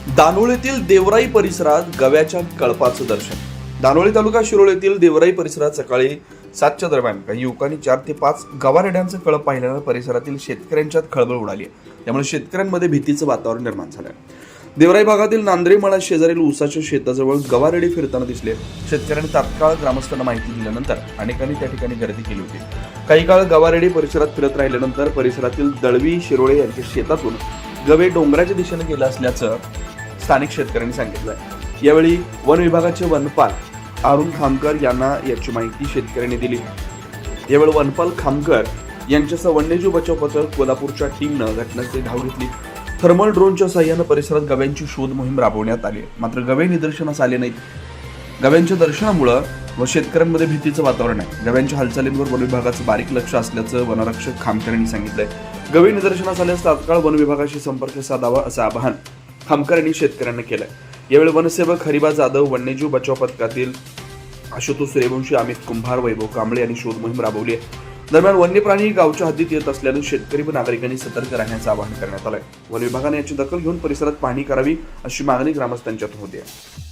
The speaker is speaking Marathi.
दानोळीतील देवराई परिसरात गव्याच्या कळपाचं दर्शन. दानोळी तालुका शिरोळ येथील देवराई परिसरात सकाळी 7च्या दरम्यान काही युवकांनी 4 ते 5 गवारेड्यांचं कळप पाहिल्यानं परिसरातील शेतकऱ्यांच्यात खळबळ उडाली आहे. त्यामुळे शेतकऱ्यांमध्ये भीतीचं वातावरण निर्माण झालं आहे. देवराई भागातील नांद्रेमळा शेजारील ऊसाच्या शेताजवळ गवारेडी फिरताना दिसले. शेतकऱ्यांनी तात्काळ ग्रामस्थांना माहिती दिल्यानंतर अनेकांनी त्या ठिकाणी गर्दी केली होती. काही काळ गवारेडी परिसरात फिरत राहिल्यानंतर परिसरातील दळवी शिरोळे यांच्या शेतातून गवे डोंगराच्या दिशेने गेला असल्याचं स्थानिक शेतकऱ्यांनी सांगितलंय. यावेळी वन विभागाचे वनपाल अरुण खामकर यांना याची माहिती शेतकऱ्यांनी दिली. यावेळी वनपाल खामकर यांच्यासह वन्यजीव बचाव पथक कोल्हापूरच्या टीमनं घटनास्थळी धाव घेतली. थर्मल ड्रोनच्या साहाय्यानं परिसरात गव्यांची शोध मोहीम राबवण्यात आली. मात्र गवे निदर्शनास आले नाहीत. गव्यांच्या दर्शनामुळे व शेतकऱ्यांमध्ये भीतीचं वातावरण आहे. गव्यांच्या हालचालींवर वन विभागाचं बारीक लक्ष असल्याचं वनरक्षक खामकर यांनी सांगितलंय. गवे निदर्शनास आल्यास तात्काळ वन विभागाशी संपर्क साधावा असं आवाहन खामकर यांनी शेतकऱ्यांना केलंय. यावेळी वनसेवक हरिबा जाधव, वन्यजीव बचाव पथकातील आशुतोष सूर्यवंशी, अमित कुंभार, वैभव कांबळे यांनी शोध मोहीम राबवली आहे. दरम्यान वन्य प्राणी गावच्या हद्दीत येत असल्यानं शेतकरी व नागरिकांनी सतर्क राहण्याचं आवाहन करण्यात आलंय. वन विभागाने याची दखल घेऊन परिसरात पाहणी करावी अशी मागणी ग्रामस्थांच्यातून होती आहे.